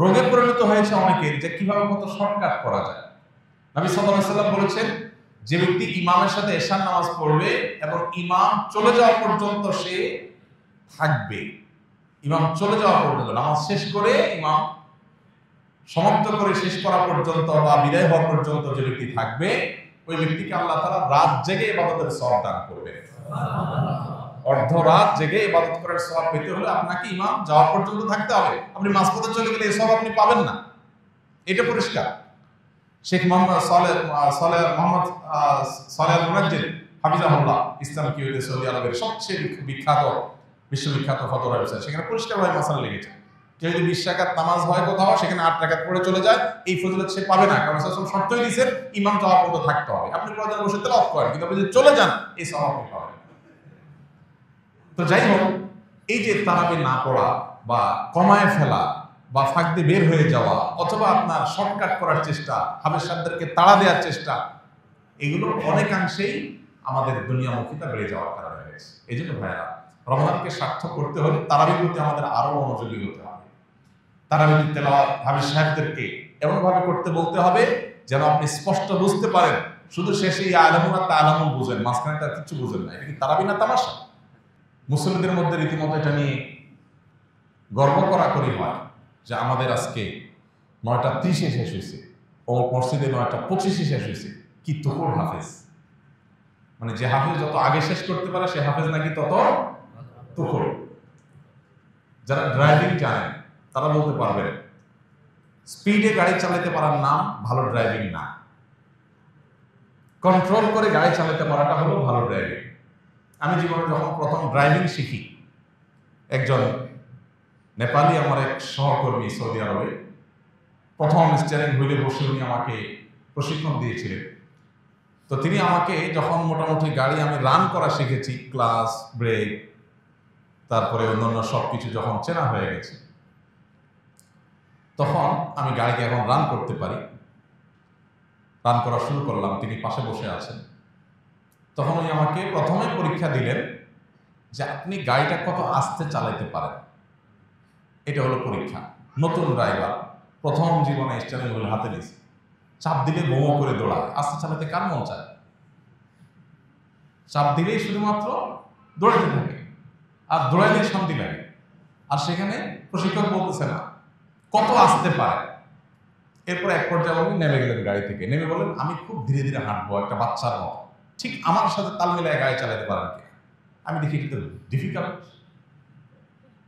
রোগে পরিণত হয়েছে অনেকের, যে কিভাবে কত শর্টকাট করা যায়। নবী সাল্লাল্লাহু আলাইহি ওয়াসাল্লাম বলেছেন, যে ব্যক্তি ইমামের সাথে এশার নামাজ পড়বে এবং ইমাম চলে যাওয়া পর্যন্ত সে থাকবে, ইমাম চলে যাওয়া পর্যন্ত, নামাজ শেষ করে ইমাম সমাপ্ত করে শেষ করা পর্যন্ত বা বিদায় হওয়া পর্যন্ত যে ব্যক্তি থাকবে, ওই ব্যক্তিকে আল্লাহ তাআলা রাত জেগে ইবাদতের সওয়াব দান করবে। অর্ধ রাত জেগে ইবাদত করার সওয়াব পেতে হলে আপনাকে ইমাম যাওয়া পর্যন্ত থাকতে হবে। আপনি মাঝপথে চলে গেলে এই সওয়াব আপনি পাবেন না, এটা পরিষ্কার। শেখ মোহাম্মদ সালেহ মুনাজ্জির হাফিজাহুল্লাহ, ইসলাম কিউতে সৌদি আরবের সবচেয়ে বিখ্যাত, বিশ্ববিখ্যাত ফতোয়া ওয়েবসাইট, সেখানে পরিষ্কারভাবে মাসালা লিখেছে কেউ যদি 20 রাকাত নামাজ হয় কোথাও, সেখানে 8 রাকাত পড়ে চলে যায়, এই ফজিলত সে পাবে না, কারণ রাসূল শর্তই দিয়েছেন ইমাম যাওয়া পর্যন্ত থাকতে হবে। আপনি প্রয়োজন বসে তেলাওয়াত করেন, কিন্তু আপনি যদি চলে যান এই সওয়াব আপনি পাবেন। তো যাই হোক, এই যে তারাবি না পড়া বা কমায় ফেলা বা ফাঁক দিয়ে বের হয়ে যাওয়া অথবা আপনার শর্টকাট করার চেষ্টা, হাবের সাহেবদেরকে তাড়া দেওয়ার চেষ্টা, এগুলো অনেকাংশেই আমাদের দুনিয়ামুখিতা বেড়ে যাওয়ার কারণে হয়েছে। এই জন্য ভাইয়েরা, রমজানকে সার্থক করতে হলে তারাবির প্রতি আমাদের আরো মনোযোগী হতে হবে। তারাবির তেলাওয়াত হাবের সাহেবদেরকে এমনভাবে করতে বলতে হবে যেন আপনি স্পষ্ট বুঝতে পারেন। শুধু শেষে ইয়া আলামুন আর তাআলামুন বুঝেন, মাঝখানে তার কিছু বুঝেন না। এটা কি তারাবি না তামাশা? মুসলিমদের মধ্যে রীতিমতো এটা নিয়ে গর্ব করি হয় যে আমাদের আজকে 9:30 শেষ হয়েছে, অমুক মসজিদে 9:25 শেষ হয়েছে। কি তুকুর হাফেজ, মানে যে হাফেজ যত আগে শেষ করতে পারে সে হাফেজ নাকি তত তুকুর। যারা ড্রাইভিং জানেন তারা বলতে পারবেন, স্পিডে গাড়ি চালাতে পারার নাম ভালো ড্রাইভিং না, কন্ট্রোল করে গাড়ি চালাতে পারাটা হলো ভালো ড্রাইভিং। আমি জীবনে যখন প্রথম ড্রাইভিং শিখি, একজন নেপালি আমার এক সহকর্মী সৌদি আরবে প্রথম স্টিয়ারিং হুইলে বসে উনি আমাকে প্রশিক্ষণ দিয়েছিলেন। তো তিনি আমাকে যখন মোটামুটি গাড়ি আমি রান করা শিখেছি, ক্লাস, ব্রেক, তারপরে অন্যান্য সব কিছু যখন চেনা হয়ে গেছে, তখন আমি গাড়িকে এখন রান করতে পারি। রান করা শুরু করলাম, তিনি পাশে বসে আছেন। তখন উনি আমাকে প্রথমে পরীক্ষা দিলেন যে আপনি গাড়িটা কত আস্তে চালাইতে পারেন। এটা হলো পরীক্ষা। নতুন ড্রাইভার, প্রথম জীবনে স্টিয়ারিং হুইল হাতে নিয়েছে, চাপ দিলে বোমো করে দৌড়ায়। আস্তে চালাতে কার মন চায়? চাপ দিলেই শুধুমাত্র দৌড়াতে থাকে, আর দৌড়াইলে শান্তি লাগে। আর সেখানে প্রশিক্ষক বলতেছে না কত আসতে পারে। এরপর এক পর্যায়ে উনি নেমে গেলেন গাড়ি থেকে, নেমে বলেন আমি খুব ধীরে ধীরে হাঁটবো একটা বাচ্চার মতো, ঠিক আমার সাথে তাল মিলায় গাড়ি চালাতে পারেন কি? আমি দেখি কিন্তু ডিফিকাল্ট।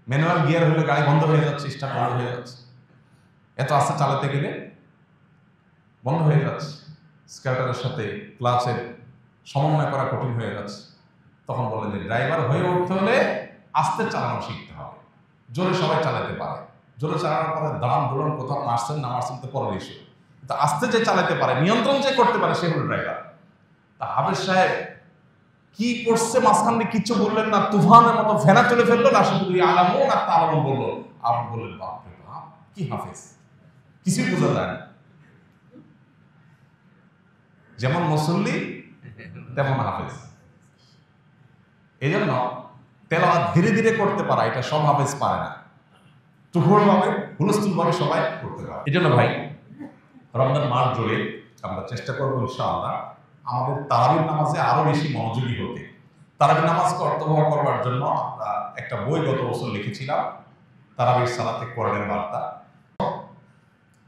ম্যানুয়াল গিয়ার হলে গাড়ি বন্ধ হয়ে যাচ্ছে, স্টার্ট বন্ধ হয়ে যাচ্ছে, এত আস্তে চালাতে গেলে বন্ধ হয়ে যাচ্ছে, স্কার্টারের সাথে ক্লাচের সমন্বয় করা কঠিন হয়ে যাচ্ছে। তখন বলেন যে ড্রাইভার হয়ে উঠতে হলে আস্তে চালানো শিখতে হবে, জোরে সবাই চালাতে পারে, জোরে চালানোর পরে দাঁড়ান দৌড়ান কোথাও মারছেন না মারছেন তো পরের ইস্যু, কিন্তু আস্তে যে চালাতে পারে, নিয়ন্ত্রণ যে করতে পারে, সে হলো ড্রাইভার। তা হাফেজ সাহেব কি করছে মাঝখান দিয়ে কিচ্ছু বললেন না, তুফানের মতো ফেনা চলে ফেললো না, শুধু আলামুন আর তাআলামুন বললো। আপনি বললেন বাপরে বাপ কি হাফেজ, কিছুই বোঝা যায় না। যেমন মুসল্লি তেমন হাফেজ। এই জন্য তেলাওয়াত ধীরে ধীরে করতে পারা এটা সব হাফেজ পারে না, টুকরো ভাবে হুলস্থুল ভাবে সবাই করতে পারে। এই জন্য ভাই, রমজান মাস জুড়ে আমরা চেষ্টা করবো ইনশাআল্লাহ আমাদের তারাবির নামাজে আরো বেশি মনোযোগী হতে। তারাবির নামাজকে অর্থবহ করবার জন্য আমরা একটা বই গত বছর লিখেছিলাম, তারাবির সালাতে কোরআনের বার্তা।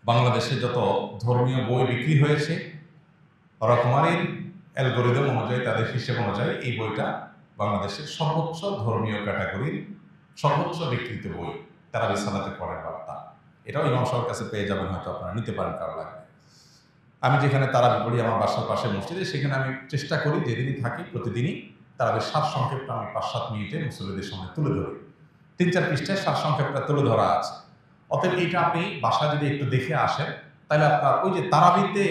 বাংলাদেশে যত ধর্মীয় বই বিক্রি হয়েছে, রকমারির অ্যালগোরিদম অনুযায়ী, তাদের হিসেব অনুযায়ী এই বইটা বাংলাদেশের সর্বোচ্চ ধর্মীয় ক্যাটাগরির সর্বোচ্চ বিক্রিত বই, তারাবির সালাতে কোরআনের বার্তা। এটাও ইমাম সাহেবের কাছে পেয়ে যাবেন, হয়তো আপনারা নিতে পারেন কারো লাগবে। আমি যেখানে তারাবি পড়ি আমার বাসার পাশে মসজিদে, সেখানে আমি চেষ্টা করি যেদিনই থাকি প্রতিদিনই তারাবির সারসংক্ষেপটা আমি 5-7 মিনিটে মুসল্লিদের সামনে তুলে ধরি। 3-4 পৃষ্ঠায় সারসংক্ষেপটা তুলে ধরা আছে। অতএব এইটা আপনি বাসায় যদি একটু দেখে আসেন, তাহলে আপনার ওই যে তারাবিতে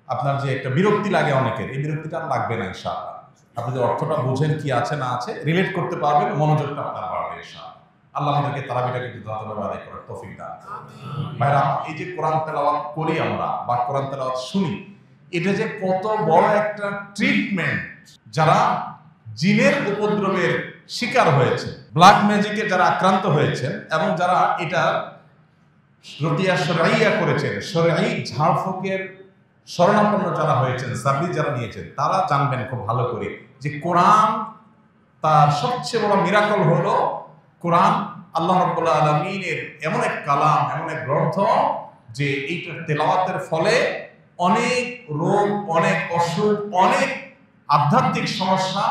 আপনার যে একটা বিরক্তি লাগে অনেকের, এই বিরক্তিটা আর লাগবে না ইনশাআল্লাহ। আপনি যে অর্থটা বুঝেন কি আছে না আছে, রিলেট করতে পারবেন, মনোযোগটা আপনার বাড়বে ইনশাআল্লাহ। আল্লাহ আমাদেরকে তারাবিটাকে যথাযথভাবে আদায় করার তৌফিক দান করুন। ভাইরা, এই যে কোরআন তেলাওয়াত করি আমরা বা কোরআন তেলাওয়াত শুনি, এটা যে কত বড় একটা ট্রিটমেন্ট। যারা জিনের উপদ্রবের শিকার হয়েছে, ব্ল্যাক ম্যাজিকে যারা আক্রান্ত হয়েছেন, এবং যারা এটা রতিয়া শরঈয়া করেছেন, শরঈ ঝাড়ফুঁকের শরণাপন্ন যারা হয়েছেন, সার্ভিস যারা নিয়েছেন, তারা জানবেন খুব ভালো করে যে কোরআন তার সবচেয়ে বড় মিরাকল হলো কোরআন আল্লাহ রাব্বুল আলামিনের এমন এক কালাম, এমন এক গ্রন্থ যে এইটার তেলাওয়াতের ফলে অনেক রোগ, অনেক অসুখ, অনেক আধ্যাত্মিক সমস্যা,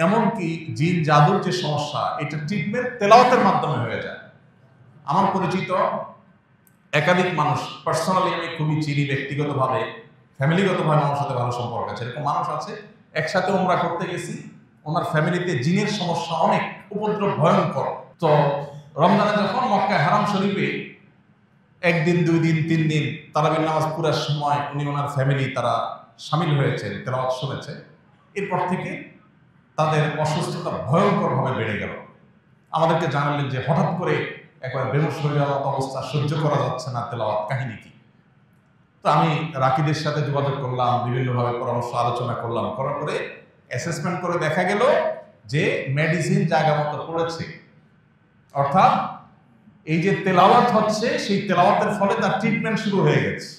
এমনকি জিন জাদুর যে সমস্যা, এটা ট্রিটমেন্ট তেলাওয়াতের মাধ্যমে হয়ে যায়। আমার পরিচিত একাধিক মানুষ, পার্সোনালি আমি খুবই চিনি, ব্যক্তিগতভাবে ফ্যামিলিগতভাবে আমার সাথে ভালো সম্পর্ক আছে, এরকম মানুষ আছে। একসাথে উমরা করতে গেছি, ওনার ফ্যামিলিতে জিনের সমস্যা অনেক, উপদ্রব ভয়ঙ্কর। তো রমজানে যখন মক্কায় হারাম শরীফে একদিন, 2 দিন, 3 দিন তারাবির নামাজ পুরার সময় উনি ওনার ফ্যামিলি তারা সামিল হয়েছেন, তেলাওয়াত শুনেছে, এরপর থেকে তাদের অসুস্থতা ভয়ঙ্করভাবে বেড়ে গেল। আমাদেরকে জানালেন যে হঠাৎ করে একবার বেহুশ হয়ে যাওয়ার অবস্থা, সহ্য করা যাচ্ছে না, তেলাওয়াত কাহিনী কি। তো আমি রাকিদের সাথে যোগাযোগ করলাম, বিভিন্নভাবে পরামর্শ আলোচনা করলাম, করার পরে অ্যাসেসমেন্ট করে দেখা গেল যে মেডিসিন জায়গা মতো পড়েছে, অর্থাৎ এই যে তেলাওয়াত হচ্ছে সেই তেলাওয়াতের ফলে তার ট্রিটমেন্ট শুরু হয়ে গেছে।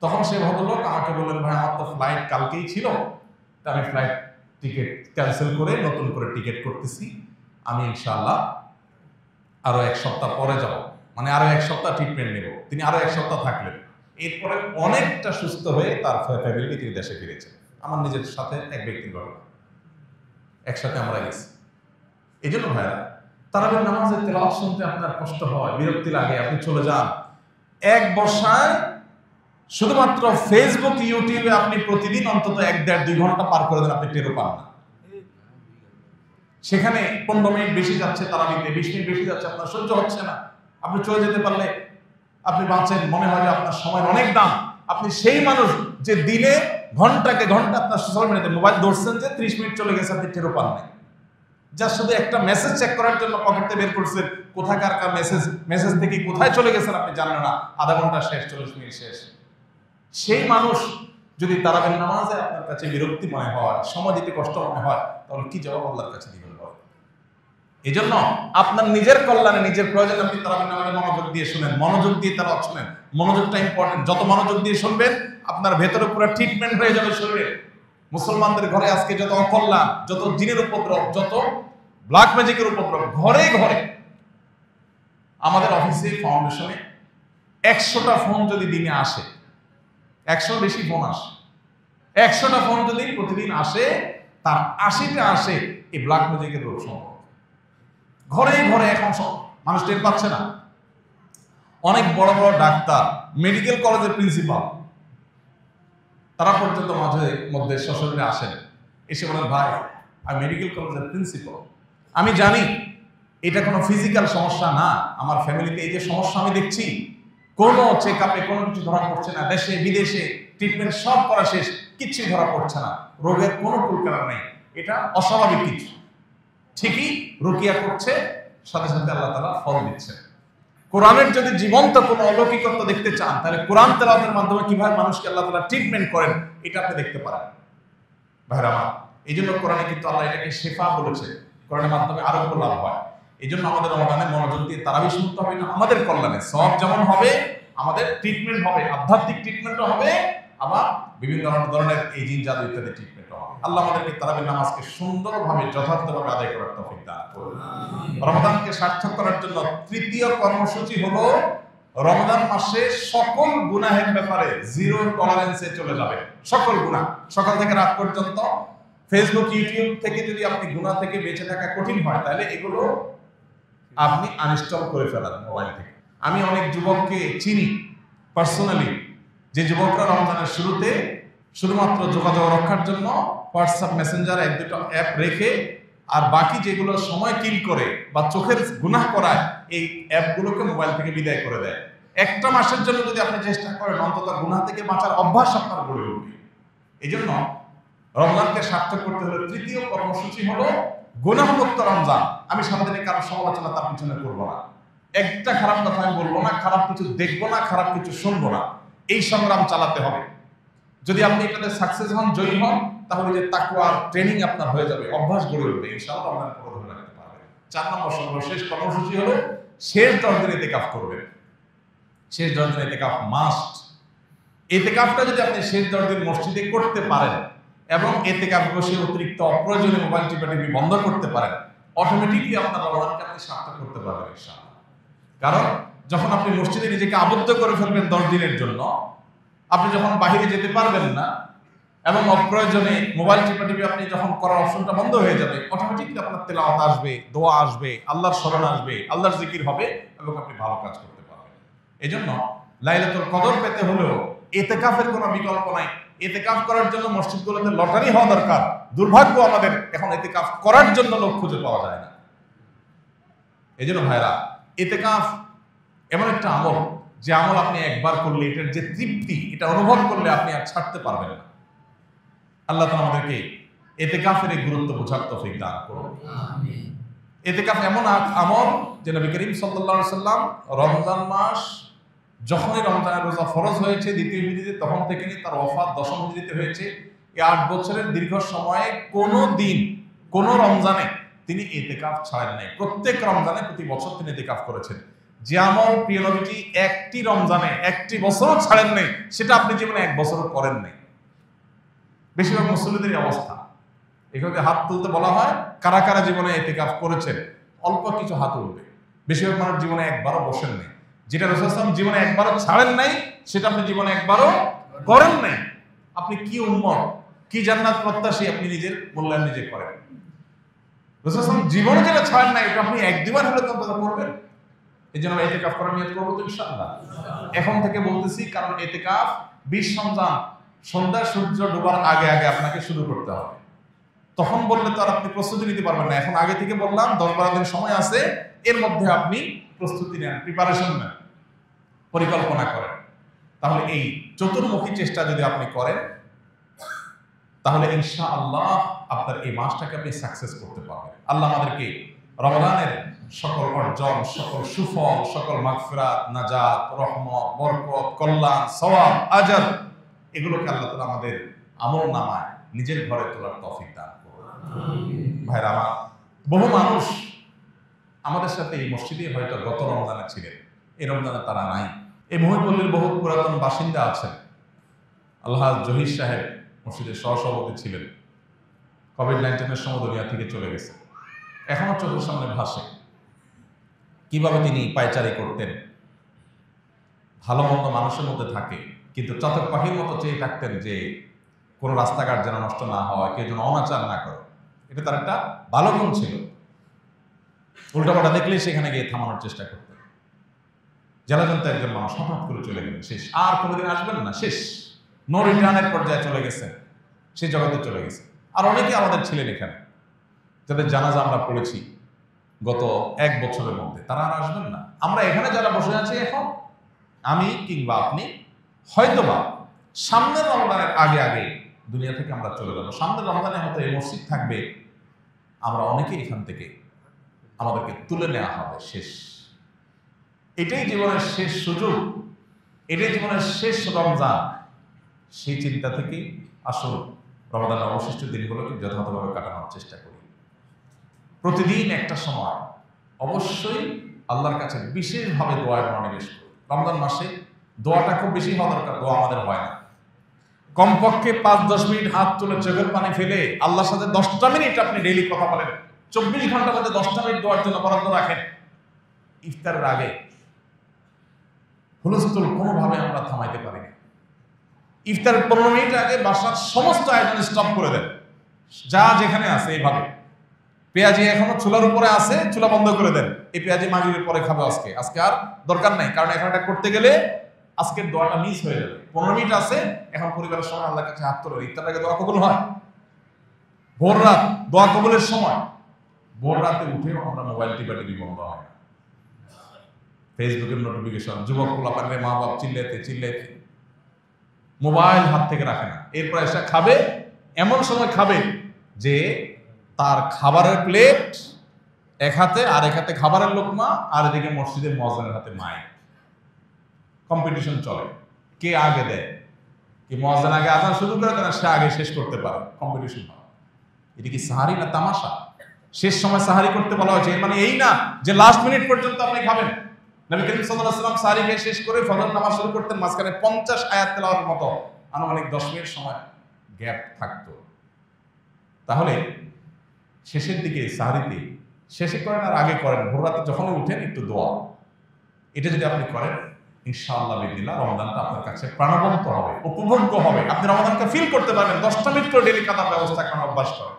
তখন সেই ভদ্রলোক আমাকে বললেন, ভাই আমার তো ফ্লাইট কালকেই ছিল, তা আমি ফ্লাইট টিকিট ক্যান্সেল করে নতুন করে টিকিট করতেছি, আমি ইনশাআল্লাহ আরো 1 সপ্তাহ পরে যাব, মানে আরো 1 সপ্তাহ ট্রিটমেন্ট নেব। তিনি আরো 1 সপ্তাহ থাকলেন, এরপরে অনেকটা সুস্থ হয়ে তার ফ্যামিলি তিনি দেশে ফিরেছেন। আমার নিজের সাথে এক ব্যক্তির ঘটনা, একসাথে আমরা গেছি। এই জন্য ভাইরা, তারাবির নামাজে তেলাওয়াত শুনতে আপনার কষ্ট হয়, বিরক্তি লাগে, আপনি চলে যান। এক বসায় শুধুমাত্র ফেসবুক, ইউটিউবে আপনি প্রতিদিন অন্তত 1-1.5-2 ঘন্টা পার করে দেন, আপনি টেরও পান না। সেখানে 15 মিনিট বেশি যাচ্ছে তারাবিতে, 20 মিনিট বেশি যাচ্ছে, আপনার সহ্য হচ্ছে না। আপনি চলে যেতে পারলে আপনি বাঁচেন, মনে হয় যে আপনার সময়ের অনেক দাম। আপনি সেই মানুষ যে দিনে ঘন্টাকে ঘন্টা আপনার সোশ্যাল মিডিয়াতে মোবাইল ধরছেন, যে 30 মিনিট চলে গেছে আপনি টেরও পান নাই। যা শুধু একটা মেসেজ চেক করার জন্য পকেটে বের করছেন, কোথাকার মেসেজ থেকে কোথায় চলে গেছেন আপনি জানেন না, আধা ঘন্টা শেষ, 40 মিনিট শেষ। সেই মানুষ যদি তারাবির নামাজে আপনার কাছে বিরক্তি মনে হয়, সময় দিতে কষ্ট মনে হয়, তাহলে কি জবাব আল্লাহর কাছে দিবেন? এই জন্য আপনার নিজের কল্যাণে, নিজের প্রয়োজনে আপনি তারাবির নামাজে মনোযোগ দিয়ে শুনেন, মনোযোগ দিয়ে তেলাওয়াত শুনেন। মনোযোগটা ইম্পর্টেন্ট। যত মনোযোগ দিয়ে শুনবেন, আপনার ভেতরে পুরো ট্রিটমেন্ট হয়ে যাবে শরীরে। মুসলমানদের ঘরে আজকে যত অকল্যাণ, যত জিনের উপদ্রব, যত ব্ল্যাক ম্যাজিকের উপদ্রব, ঘরে ঘরে। আমাদের অফিসে ফাউন্ডেশনে 100টা ফোন যদি দিনে আসে, 100 বেশি ফোন আসে, 100টা ফোন যদি প্রতিদিন আসে, তার 80টা আসে এই ব্ল্যাক ম্যাজিকের রোগ সম্পর্কে। ঘরে ঘরে এখন সব মানুষ টের পাচ্ছে না। অনেক বড় বড় ডাক্তার, মেডিকেল কলেজের প্রিন্সিপাল, তারা পর্যন্ত মাঝে মধ্যে সশরীরে আসেন, এসে বলেন, ভাই আমি মেডিকেল কলেজের প্রিন্সিপাল, আমি জানি এটা কোনো ফিজিক্যাল সমস্যা না, আমার ফ্যামিলিতে এই যে সমস্যা আমি দেখছি, কোনো চেক আপে কোনো কিছু ধরা পড়ছে না, দেশে বিদেশে ট্রিটমেন্ট সব করা শেষ, কিচ্ছুই ধরা পড়ছে না, রোগের কোনো কুলকারা নেই, এটা অস্বাভাবিক কিছু। ঠিকই রুকিয়া করছে, সাথে সাথে আল্লাহ তাআলা ফল দিচ্ছে। কোরআনের যদি জীবন্ত কোনো অলৌকিকত্ব দেখতে চান, তাহলে কোরআন তেলাওয়াতের মাধ্যমে কিভাবে মানুষকে আল্লাহ তাআলা ট্রিটমেন্ট করেন, এটা আপনি দেখতে পারেন। ভাইরা আমার, এই জন্য কোরআনে কিন্তু আল্লাহ এটাকে শেফা বলেছে, কোরআনের মাধ্যমে আরোগ্য লাভ হয়। এই জন্য আমাদের রমাদানে মনোযোগ দিয়ে তারাবি শুনতে হবে, না আমাদের কল্যাণে, সব যেমন হবে, আমাদের ট্রিটমেন্ট হবে, আধ্যাত্মিক ট্রিটমেন্টও হবে, আবার বিভিন্ন ধরনের এই জিন জাদু ইত্যাদি ট্রিটমেন্টও হবে। আল্লাহ আমাদেরকে তারাবির নামাজকে সুন্দরভাবে, যথার্থভাবে আদায় করার তৌফিক দান করুন। রমাদানকে সার্থক করার জন্য তৃতীয় কর্মসূচি হলো, রমজান মাসে সকল গুনাহের ব্যাপারে 0 টলারেন্সে চলে যাবে। সকল গুনাহ, সকাল থেকে রাত পর্যন্ত। ফেসবুক, ইউটিউব থেকে যদি আপনি গুনাহ থেকে বেঁচে থাকা কঠিন হয়, তাহলে এগুলো আপনি আনইনস্টল করে ফেলান মোবাইল থেকে। আমি অনেক যুবককে চিনি পার্সোনালি, যে যুবকরা রমজানের শুরুতে শুধুমাত্র যোগাযোগ রক্ষার জন্য হোয়াটসঅ্যাপ, মেসেঞ্জার 1-2টা অ্যাপ রেখে, আর বাকি যেগুলো সময় কিল করে বা চোখের গুনাহ করায়, এই অ্যাপগুলোকে মোবাইল থেকে বিদায় করে দেয়। একটা মাসের জন্য যদি আপনি চেষ্টা করেন, অন্তত গুনাহ থেকে বাঁচার অভ্যাস আপনার গড়ে উঠবে। এই জন্য রমজানকে সার্থক করতে হলে তৃতীয় কর্মসূচি হলো গুনাহমুক্ত রমজান। আমি সারাদিনে কারো সমালোচনা তার পিছনে করবো না, একটা খারাপ কথা আমি বলবো না, খারাপ কিছু দেখবো না, খারাপ কিছু শুনবো না। এই সংগ্রাম চালাতে হবে। যদি আপনি এটাতে সাকসেস হন, জয়ী হন, তাহলে যে তাকওয়ার ট্রেনিং আপনার হয়ে যাবে, অভ্যাস গড়ে উঠবে, ইনশাআল্লাহ আপনার পথ ধরে রাখতে পারবেন। 4 নম্বর সর্বশেষ কর্মসূচি হলো শেষ 10 দিন ইতিকাফ করবেন। শেষ 10 দিন ইতিকাফ মাস্ট। ইতিকাফটা যদি আপনি শেষ 10 দিন মসজিদে করতে পারেন এবং ইতিকাফ বসে অতিরিক্ত অপ্রয়োজনীয় মোবাইল টিপাটিপি বন্ধ করতে পারেন, অটোমেটিকলি আপনার রমজানকে আপনি সার্থক করতে পারবেন ইনশাআল্লাহ। কারণ যখন আপনি মসজিদে নিজেকে আবদ্ধ করে ফেলবেন 10 দিনের জন্য, আপনি যখন বাহিরে যেতে পারবেন না এবং অপ্রয়োজনে মোবাইল টিপাটিপি আপনি যখন করার অপশনটা বন্ধ হয়ে যাবে, অটোমেটিকলি আপনার তেলাওয়াত আসবে, দোয়া আসবে, আল্লাহর স্মরণ আসবে, আল্লাহর জিকির হবে এবং আপনি ভালো কাজ করতে পারবেন। এজন্য লাইলাতুল কদর পেতে হলেও ইতিকাফের কোনো বিকল্প নাই। ইতিকাফ করার জন্য মসজিদগুলোতে লটারি হওয়া দরকার। দুর্ভাগ্য আমাদের, এখন ইতিকাফ করার জন্য লোক খুঁজে পাওয়া যায় না। এই জন্য ভাইরা, ইতিকাফ এমন একটা আমল, যে আমল আপনি একবার করলে এটার যে তৃপ্তি, এটা অনুভব করলে আপনি আর ছাড়তে পারবেন না। আল্লাহ তাআলা আমাদেরকে ইতিকাফের এই গুরুত্ব বোঝার তৌফিক দান করুন। আমিন। ইতিকাফ এমন আমল যে নবী করিম সাল্লাল্লাহু আলাইহি সাল্লাম রমজান মাস যখনই রমজানের রোজা ফরজ হয়েছে দ্বিতীয় হিজরিতে, তখন থেকে তার ওফাত দশম হিজরিতে হয়েছে, এই 8 বছরের দীর্ঘ সময়ে কোনো দিন, কোনো রমজানে তিনি ইতিকাফ ছাড়েন নাই। প্রত্যেক রমজানে প্রতি বছর তিনি ইতিকাফ করেছেন। যে আমল প্রিয় নবীজি একটি রমজানে একটি বছরও ছাড়েন নাই, সেটা আপনি জীবনে 1 বছরও করেন নাই। বেশিরভাগ মুসল্লিদের অবস্থা। এখানে হাত তুলতে বলা হয়, কারা কারা জীবনে ইতিকাফ করেছেন, অল্প কিছু হাত উঠবে। বেশিরভাগ মানুষ জীবনে একবারও বসেন নাই। যেটা রাসূল সাল্লাল্লাহু আলাইহি ওয়াসাল্লাম জীবনে একবারও ছাড়েন নাই, সেটা আপনি জীবনে একবারও করেন নাই। আপনি কি উম্মত, কি জান্নাত প্রত্যাশী, আপনি নিজের মূল্যায়ন নিজে করেন। রাসূল সাল্লাল্লাহু আলাইহি ওয়াসাল্লাম জীবনে যেটা ছাড়েন নাই, এটা আপনি 1-2বার হলে তো করবেন। এই জন্য ইতিকাফ করার নিয়ত করবো তো ইনশাআল্লাহ। এখন থেকে বলতেছি, কারণ ইতিকাফ 20 রমজান সন্ধ্যা সূর্য ডোবার আগে আগে আপনাকে শুরু করতে হবে। তখন বললে তো আর আপনি প্রস্তুতি নিতে পারবেন না। এখন আগে থেকে বললাম 10-12 দিন সময় আছে, এর মধ্যে আপনি প্রস্তুতি নেন, প্রিপারেশন নেন, পরিকল্পনা করেন। তাহলে এই চতুর্মুখী চেষ্টা যদি আপনি করেন, তাহলে ইনশাআল্লাহ আপনার এই মাসটাকে আপনি সাকসেস করতে পারবেন। আল্লাহ আমাদেরকে রমজানের সকল অর্জন, সকল সুফল, সকল মাগফিরাত, নাজাত, রহমত, বরকত, কল্যাণ, সওয়াব, আজর, এগুলোকে আল্লাহ তাআলা আমাদের আমল নামায় নিজের ঘরে তোলার তৌফিক দান করুন। ভাইরা আমার, বহু মানুষ আমাদের সাথে এই মসজিদে হয়তো গত রমজানে ছিলেন, এই রমজানে তারা নাই। এই মহিপল্লীর বহু পুরাতন বাসিন্দা আছেন। আল্লাহ জহির সাহেব মসজিদের সহসভাপতি ছিলেন, কোভিড-19 সময় দুনিয়া থেকে চলে গেছে। এখনো চোখের সামনে ভাসে কিভাবে তিনি পায়চারি করতেন, ভালো মন্দ মানুষের মধ্যে থাকে, কিন্তু চাতক পাখির মতো চেয়ে থাকতেন যে কোনো রাস্তাঘাট যেন নষ্ট না হয়, কেউ যেন অনাচার না করে। এটা তার একটা ভালো গুণ ছিল। উল্টাপাল্টা দেখলে সেখানে গিয়ে থামানোর চেষ্টা করতেন। জেলাজন্ত একজন মানুষ হঠাৎ করে চলে গেলেন, শেষ, আর কোনোদিন আসবেন না, শেষ, নো রিটার্নের পর্যায়ে চলে গেছেন, সেই জগতে চলে গেছে। আর অনেকে আমাদের ছিলেন এখানে, যাদের জানাজা আমরা পড়েছি গত 1 বছরের মধ্যে, তারা আর আসবেন না। আমরা এখানে যারা বসে আছি এখন, আমি কিংবা আপনি, হয়তোবা সামনের রমজানের আগে আগে দুনিয়া থেকে আমরা চলে যাব। সামনের রমজানে হয়তো এই মসজিদ থাকবে, আমরা অনেকে এখান থেকে আমাদেরকে তুলে নেওয়া হবে, শেষ। এটাই জীবনের শেষ সুযোগ, এটাই জীবনের শেষ রমজান। সেই চিন্তা থেকে আসল রমজানের অবশিষ্ট দিনগুলোকে যথাযথভাবে কাটানোর চেষ্টা করি। প্রতিদিন একটা সময় অবশ্যই আল্লাহর কাছে বিশেষভাবে দোয়ায় মনোনিবেশ করি। রমজান মাসে দোয়াটা খুব বেশি হওয়া দরকার, দোয়া আমাদের হয় না। কমপক্ষে 5-10 মিনিট হাত তুলে চোখের পানি ফেলে আল্লাহর সাথে 10টা মিনিট আপনি ডেইলি কথা বলেন। 24 ঘন্টার মধ্যে 10টা মিনিট দোয়ার জন্য বরাদ্দ রাখেন। ইফতারের আগে হুলস্থুল কোনোভাবে আমরা থামাইতে পারি না। ইফতারের 15 মিনিট আগে বাসার সমস্ত আয়োজন স্টপ করে দেন, যা যেখানে আছে। এইভাবে পেঁয়াজি এখনো চুলার উপরে আছে, চুলা বন্ধ করে দেন। এই পেঁয়াজি মাগরিবের পরে খাবে আজকে আর দরকার নাই, কারণ এখন এটা করতে গেলে আজকের দোয়াটা মিস হয়ে যাবে। 15 মিনিট আছে, এখন পরিবারের সময় আল্লাহর কাছে হাত তোলে। ইফতারের আগে দোয়া কবুল হয়। ভোর রাত দোয়া কবুলের সময়, ভোর রাতে উঠেও আমরা মোবাইল টিপি বন্ধ হয় না। ফেসবুকের নোটিফিকেশন, যুবক পোলাপানের মা বাপ চিল্লাইতে মোবাইল হাত থেকে রাখে না। এরপর এসে খাবে, এমন সময় খাবে যে তার খাবারের প্লেট এক হাতে, আর এক হাতে খাবারের লোকমা, আর এদিকে মসজিদের মুয়াজ্জিনের হাতে মাইক। কম্পিটিশন চলে, কে আগে দেয়, কি মুয়াজ্জিন আগে আযান শুরু করে দেয়, সে আগে শেষ করতে পারে, কম্পিটিশন হয়। এটা কি সাহারি না তামাশা? শেষ সময় সাহারি করতে বলা হয়েছে, এর মানে এই না যে লাস্ট মিনিট পর্যন্ত আপনি খাবেন। নবী করিম সাল্লাল্লাহু আলাইহি ওয়াসাল্লাম সাহারি খেয়ে শেষ করে ফজর নামাজ শুরু করতেন, মাঝখানে 50 আয়াত তেলাওয়াতের মতো আনুমানিক 10 মিনিট সময় গ্যাপ থাকতো। তাহলে শেষের দিকে সাহারিতে শেষে করেন আর আগে করেন, ভোর রাতে যখনই উঠেন একটু দোয়া, এটা যদি আপনি করেন ইনশাআল্লাহ বিদিল্লাহ রমজানটা আপনার কাছে প্রাণবন্ত হবে, উপভোগ্য হবে। আপনি রমজানকে ফিল করতে পারবেন। 10টা মিনিট করে ডেলি কাটার ব্যবস্থা করার অভ্যাস করেন,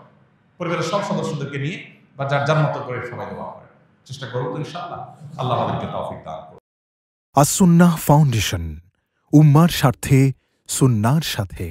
পরিবারের সব সদস্যদেরকে নিয়ে বা যার যার মতো করে সবাই দোয়া করেন। চেষ্টা করব তো ইনশাআল্লাহ। আল্লাহ আমাদেরকে তৌফিক দান করুন। আস-সুন্নাহ ফাউন্ডেশন, উম্মার স্বার্থে সুন্নাহর সাথে।